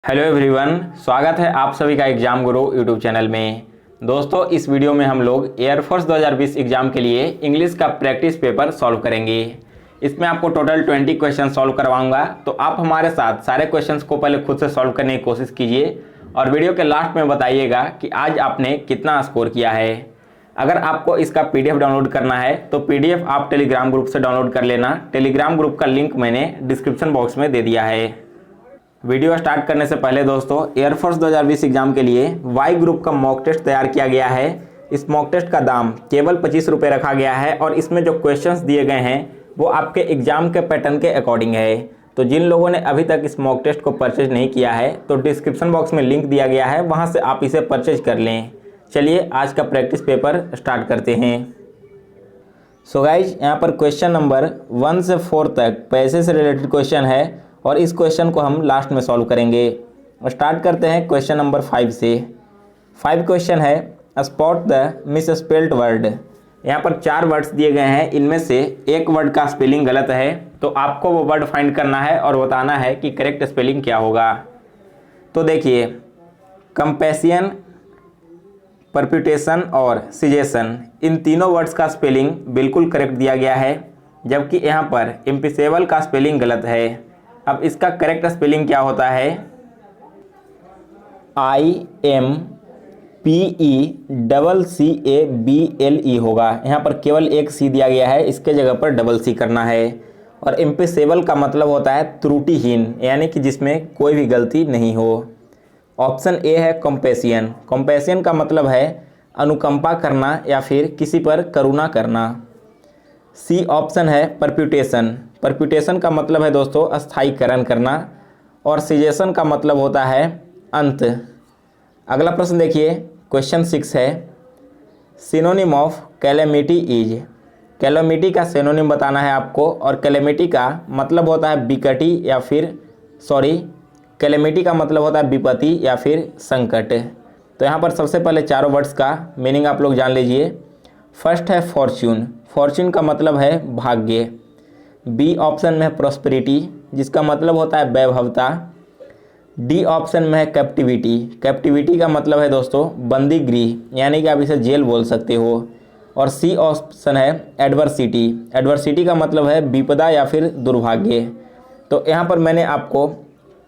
Hello everyone, स्वागत है आप सभी का एग्जाम गुरु यूट्यूब चैनल में। दोस्तों, इस वीडियो में हम लोग एयरफोर्स 2020 एग्जाम के लिए इंग्लिश का प्रैक्टिस पेपर सॉल्व करेंगे। इसमें आपको टोटल 20 क्वेश्चन सॉल्व करवाऊंगा, तो आप हमारे साथ सारे क्वेश्चंस को पहले खुद से सॉल्व करने की कोशिश कीजिए और वीडियो के लास्ट में बताइएगा कि आज आपने कितना स्कोर किया है। अगर आपको इसका पीडीएफ डाउनलोड करना है तो पीडीएफ आप टेलीग्राम ग्रुप से डाउनलोड कर लेना। टेलीग्राम ग्रुप का लिंक मैंने डिस्क्रिप्शन बॉक्स में दे दिया है। वीडियो स्टार्ट करने से पहले दोस्तों, एयरफोर्स 2020 एग्जाम के लिए वाई ग्रुप का मॉक टेस्ट तैयार किया गया है। इस मॉक टेस्ट का दाम केवल 25 रुपये रखा गया है और इसमें जो क्वेश्चंस दिए गए हैं वो आपके एग्जाम के पैटर्न के अकॉर्डिंग है। तो जिन लोगों ने अभी तक इस मॉक टेस्ट को परचेज नहीं किया है तो डिस्क्रिप्शन बॉक्स में लिंक दिया गया है, वहाँ से आप इसे परचेज कर लें। चलिए आज का प्रैक्टिस पेपर स्टार्ट करते हैं। सो गाइज, यहाँ पर क्वेश्चन नंबर 1 से 4 तक पैसे से रिलेटेड क्वेश्चन है और इस क्वेश्चन को हम लास्ट में सॉल्व करेंगे। स्टार्ट करते हैं क्वेश्चन नंबर 5 से। 5 क्वेश्चन है स्पॉट द मिसस्पेल्ड वर्ड। यहाँ पर 4 वर्ड्स दिए गए हैं, इनमें से एक वर्ड का स्पेलिंग गलत है, तो आपको वो वर्ड फाइंड करना है और बताना है कि करेक्ट स्पेलिंग क्या होगा। तो देखिए, कंपैशन, परप्यूटेशन और सिजेशन, इन तीनों वर्ड्स का स्पेलिंग बिल्कुल करेक्ट दिया गया है, जबकि यहाँ पर इम्पिसेबल का स्पेलिंग गलत है। अब इसका करेक्ट स्पेलिंग क्या होता है? IMPECCABLE होगा। यहाँ पर केवल एक सी दिया गया है, इसके जगह पर डबल सी करना है। और इम्पिसेबल का मतलब होता है त्रुटिहीन, यानी कि जिसमें कोई भी गलती नहीं हो। ऑप्शन ए है कंपैशन। कंपैशन का मतलब है अनुकंपा करना या फिर किसी पर करुणा करना। सी ऑप्शन है परप्यूटेशन। परप्यूटेशन का मतलब है दोस्तों स्थायीकरण करना और सिजेशन का मतलब होता है अंत। अगला प्रश्न देखिए, क्वेश्चन 6 है synonym of calamity is. Calamity का सिनोनिम बताना है आपको और कैलेमिटी का मतलब होता है विकटी या फिर कैलेमिटी का मतलब होता है विपत्ति या फिर संकट। तो यहाँ पर सबसे पहले चारों वर्ड्स का मीनिंग आप लोग जान लीजिए। फर्स्ट है फॉर्च्यून। फॉर्च्यून का मतलब है भाग्य। बी ऑप्शन में है प्रॉस्पेरिटी, जिसका मतलब होता है वैभवता। डी ऑप्शन में है कैप्टिविटी। कैप्टिविटी का मतलब है दोस्तों बंदी गृह, यानी कि आप इसे जेल बोल सकते हो। और सी ऑप्शन है एडवर्सिटी। एडवर्सिटी का मतलब है विपदा या फिर दुर्भाग्य। तो यहाँ पर मैंने आपको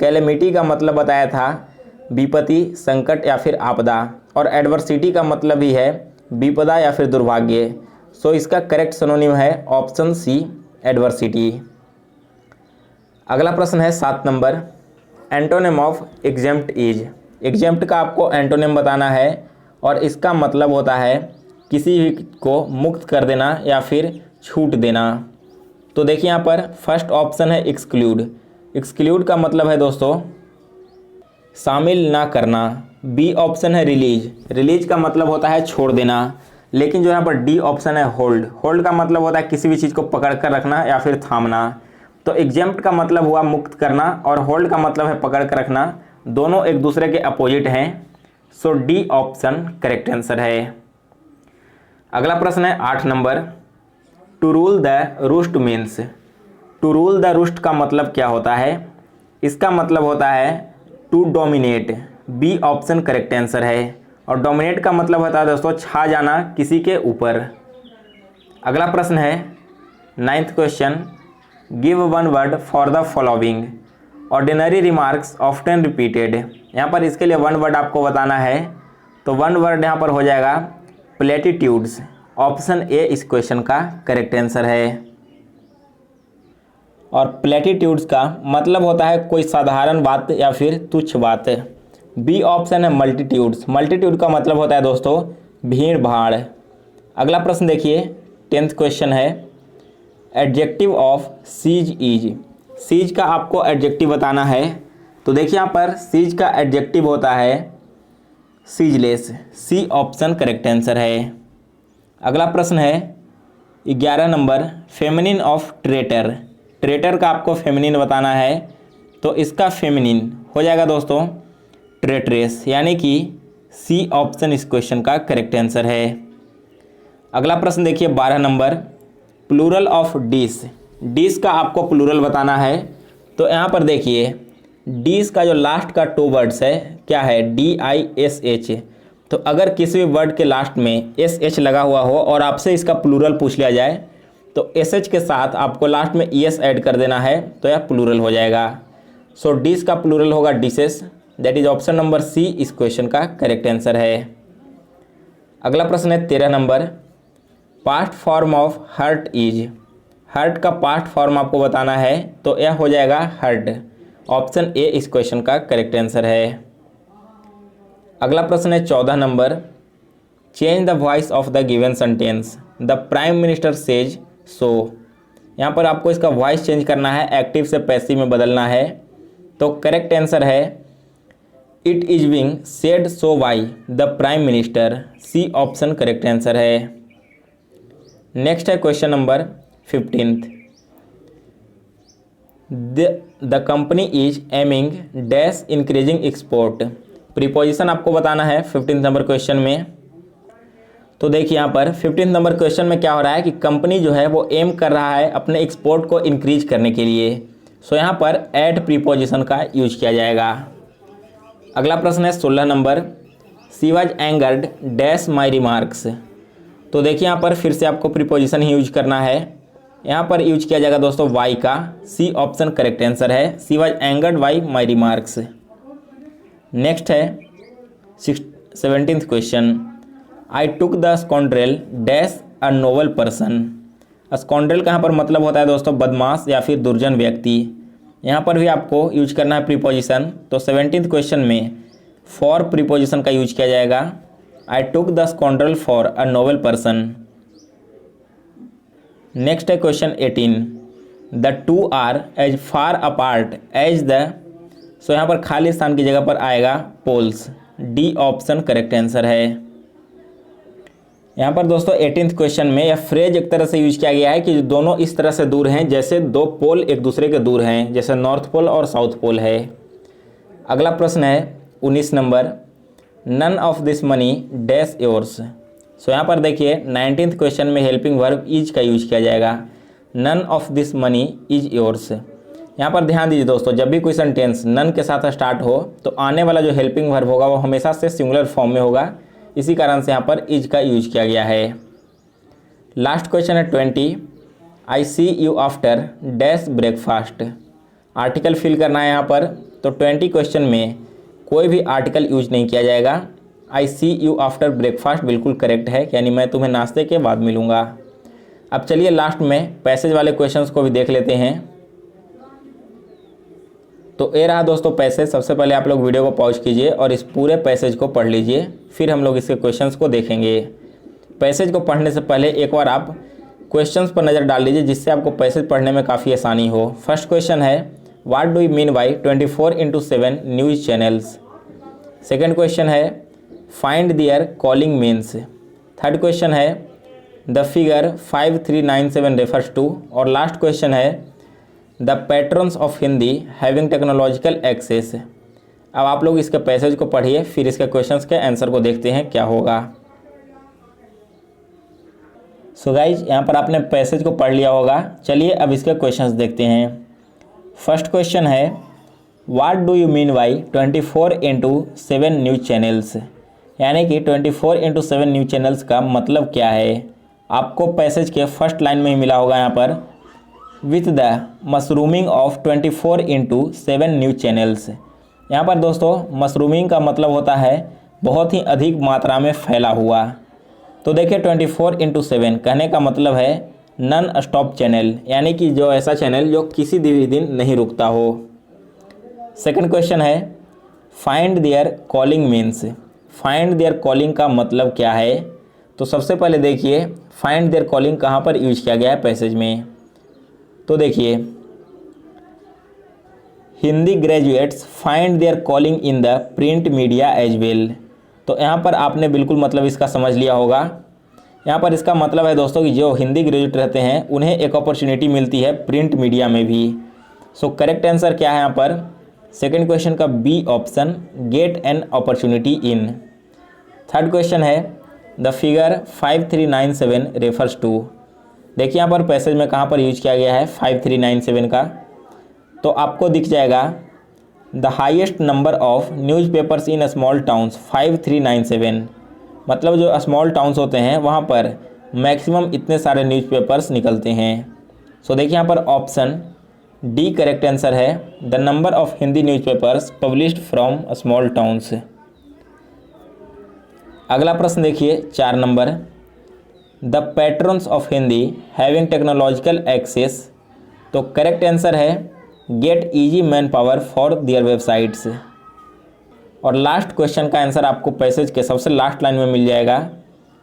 कैलेमिटी का मतलब बताया था विपत्ति, संकट या फिर आपदा, और एडवर्सिटी का मतलब भी है विपदा या फिर दुर्भाग्य। सो इसका करेक्ट सिनोनिम है ऑप्शन सी, एडवर्सिटी। अगला प्रश्न है 7 number, antonym of exempt is. Exempt का आपको एंटोनिम बताना है और इसका मतलब होता है किसी भी को मुक्त कर देना या फिर छूट देना। तो देखिए यहाँ पर फर्स्ट ऑप्शन है एक्सक्लूड। एक्सक्लूड का मतलब है दोस्तों शामिल ना करना। बी ऑप्शन है रिलीज। रिलीज का मतलब होता है छोड़ देना। लेकिन जो यहाँ पर डी ऑप्शन है होल्ड। होल्ड का मतलब होता है किसी भी चीज़ को पकड़ कर रखना या फिर थामना। तो एग्जेम्प्ट का मतलब हुआ मुक्त करना और होल्ड का मतलब है पकड़ कर रखना। दोनों एक दूसरे के अपोजिट हैं। So D option correct answer है। अगला प्रश्न है 8 number, to rule the roost means. To rule the roost का मतलब क्या होता है? इसका मतलब होता है to dominate. B option correct answer है। और डोमिनेट का मतलब होता है दोस्तों छा जाना किसी के ऊपर। अगला प्रश्न है 9th question, give one word for the following. Ordinary remarks often repeated. यहाँ पर इसके लिए वन वर्ड आपको बताना है, तो वन वर्ड यहाँ पर हो जाएगा प्लेटिट्यूड्स। ऑप्शन ए इस क्वेश्चन का करेक्ट आंसर है। और प्लेटिट्यूड्स का मतलब होता है कोई साधारण बात या फिर तुच्छ बात। बी ऑप्शन है मल्टीट्यूड्स। मल्टीट्यूड का मतलब होता है दोस्तों भीड़ भाड़। अगला प्रश्न देखिए 10th क्वेश्चन है adjective of cease is. Cease का आपको एडजेक्टिव बताना है। तो देखिए यहाँ पर सीज का एडजेक्टिव होता है ceaseless. C option correct answer है। अगला प्रश्न है 11 number, feminine of traitor. Traitor का आपको फेमिनिन बताना है, तो इसका फेमिनिन हो जाएगा दोस्तों ट्रेट्रेस, यानी कि सी ऑप्शन इस क्वेश्चन का करेक्ट आंसर है। अगला प्रश्न देखिए 12 number, plural of dish. Dish का आपको प्लूरल बताना है। तो यहाँ पर देखिए डी इसका जो लास्ट का 2 वर्ड्स है क्या है, DISH। तो अगर किसी भी वर्ड के लास्ट में SH लगा हुआ हो और आपसे इसका प्लूरल पूछ लिया जाए तो SH के साथ आपको लास्ट में ES ऐड कर देना है तो यह प्लूरल हो जाएगा। सो डी इसका प्लूरल होगा dishes. That is option number C इस क्वेश्चन का करेक्ट आंसर है। अगला प्रश्न है 13 number, past form of hurt is. Hurt का पास्ट फॉर्म आपको बताना है तो यह हो जाएगा हर्ट। ऑप्शन ए इस क्वेश्चन का करेक्ट आंसर है। अगला प्रश्न है 14 number, change the voice of the given sentence the prime minister says so. यहाँ पर आपको इसका वॉइस चेंज करना है, एक्टिव से पैसिव में बदलना है। तो करेक्ट आंसर है it is being said so by the prime minister. C option correct answer है। नेक्स्ट है question number 15th, the company is aiming dash increasing export. Preposition आपको बताना है 15th नंबर क्वेश्चन में। तो देखिए यहाँ पर 15th नंबर क्वेश्चन में क्या हो रहा है कि कंपनी जो है वो एम कर रहा है अपने एक्सपोर्ट को इंक्रीज करने के लिए। सो यहाँ पर एट प्रीपोजिशन का यूज किया जाएगा। अगला प्रश्न है 16 number, she was angered dash my remarks. तो देखिए यहाँ पर फिर से आपको प्रीपोजिशन ही यूज करना है। यहाँ पर यूज किया जाएगा दोस्तों वाई का। सी ऑप्शन करेक्ट आंसर है। She was angered by my remarks. Next है 17th question, I took the scoundrel dash a noble person. Scoundrel का यहाँ पर मतलब होता है दोस्तों बदमाश या फिर दुर्जन व्यक्ति। यहाँ पर भी आपको यूज करना है प्रीपोजिशन। तो 17th क्वेश्चन में फॉर प्रीपोजिशन का यूज किया जाएगा। I took the scoundrel for a noble person. Next है question 18, the two are as far apart as the. So यहाँ पर खाली स्थान की जगह पर आएगा poles. D option correct answer है। यहाँ पर दोस्तों 18th क्वेश्चन में यह फ्रेज एक तरह से यूज किया गया है कि जो दोनों इस तरह से दूर हैं जैसे दो पोल एक दूसरे के दूर हैं, जैसे नॉर्थ पोल और साउथ पोल है। अगला प्रश्न है 19 नंबर, none of this money dash yours. So यहाँ पर देखिए 19th क्वेश्चन में हेल्पिंग वर्ब इज का यूज किया जाएगा। None of this money is yours. यहाँ पर ध्यान दीजिए दोस्तों, जब भी कोई सेंटेंस नन के साथ स्टार्ट हो तो आने वाला जो हेल्पिंग वर्ब होगा वो हमेशा से सिंगुलर फॉर्म में होगा। इसी कारण से यहाँ पर इज का यूज किया गया है। लास्ट क्वेश्चन है 20, I see you after dash breakfast. Article fill करना है यहाँ पर। तो 20 क्वेश्चन में कोई भी आर्टिकल यूज नहीं किया जाएगा। आई सी यू आफ्टर ब्रेकफास्ट बिल्कुल करेक्ट है, यानी मैं तुम्हें नाश्ते के बाद मिलूँगा। अब चलिए लास्ट में पैसेज वाले क्वेश्चंस को भी देख लेते हैं। तो ये रहा दोस्तों पैसेज। सबसे पहले आप लोग वीडियो को पॉज कीजिए और इस पूरे पैसेज को पढ़ लीजिए, फिर हम लोग इसके क्वेश्चंस को देखेंगे। पैसेज को पढ़ने से पहले एक बार आप क्वेश्चंस पर नज़र डाल लीजिए जिससे आपको पैसेज पढ़ने में काफ़ी आसानी हो। फर्स्ट क्वेश्चन है, what do you mean by 24/7 news channels. Second question है, find their calling means. Third question है, द फिगर 5397 रेफर्स टू। और लास्ट क्वेश्चन है, the patrons of Hindi having technological access. अब आप लोग इसके पैसेज को पढ़िए, फिर इसके क्वेश्चंस के आंसर को देखते हैं क्या होगा। सो गाइज यहाँ पर आपने पैसेज को पढ़ लिया होगा। चलिए अब इसके क्वेश्चंस देखते हैं। फर्स्ट क्वेश्चन है, what do you mean by 24/7 news channels. यानी कि 24/7 न्यूज़ चैनल्स का मतलब क्या है। आपको पैसेज के फर्स्ट लाइन में ही मिला होगा यहाँ पर, with the mushrooming of 24/7 news channels. यहाँ पर दोस्तों मशरूमिंग का मतलब होता है बहुत ही अधिक मात्रा में फैला हुआ। तो देखिए 24/7 कहने का मतलब है नॉन स्टॉप चैनल, यानी कि जो ऐसा चैनल जो किसी भी दिन नहीं रुकता हो। सेकंड क्वेश्चन है, find their calling means. Find their calling का मतलब क्या है। तो सबसे पहले देखिए फाइंड देयर कॉलिंग कहाँ पर यूज किया गया है पैसेज में। तो देखिए, Hindi graduates find their calling in the print media as well. तो यहाँ पर आपने बिल्कुल मतलब इसका समझ लिया होगा। यहाँ पर इसका मतलब है दोस्तों कि जो हिंदी ग्रेजुएट रहते हैं उन्हें एक अपॉर्चुनिटी मिलती है प्रिंट मीडिया में भी। सो करेक्ट आंसर क्या है यहाँ पर, सेकंड क्वेश्चन का B option, get an opportunity in. Third question है, द फिगर 5397 रेफर्स टू। देखिए यहाँ पर पैसेज में कहाँ पर यूज किया गया है 5397 का। तो आपको दिख जाएगा the highest number of newspapers in small towns 5397। मतलब जो स्मॉल टाउन्स होते हैं वहाँ पर मैक्सिमम इतने सारे न्यूज़पेपर्स निकलते हैं। सो देखिए यहाँ पर ऑप्शन डी करेक्ट आंसर है, the number of Hindi newspapers published from small towns. अगला प्रश्न देखिए 4 नंबर, the patrons of Hindi having technological access. तो करेक्ट आंसर है get easy man power for their websites. और लास्ट क्वेश्चन का आंसर आपको पैसेज के सबसे लास्ट लाइन में मिल जाएगा।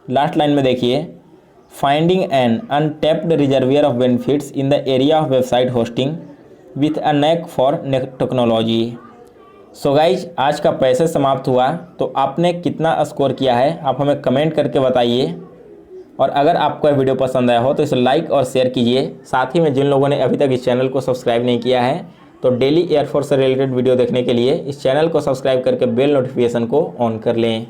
लास्ट लाइन में देखिए, finding N untapped reservoir of benefits in the area of website hosting with a knack for technology. So guys आज का पैसेज समाप्त हुआ। तो आपने कितना स्कोर किया है आप हमें कमेंट करके बताइए। और अगर आपको यह वीडियो पसंद आया हो तो इसे लाइक और शेयर कीजिए। साथ ही में जिन लोगों ने अभी तक इस चैनल को सब्सक्राइब नहीं किया है तो डेली एयरफोर्स से रिलेटेड वीडियो देखने के लिए इस चैनल को सब्सक्राइब करके बेल नोटिफिकेशन को ऑन कर लें।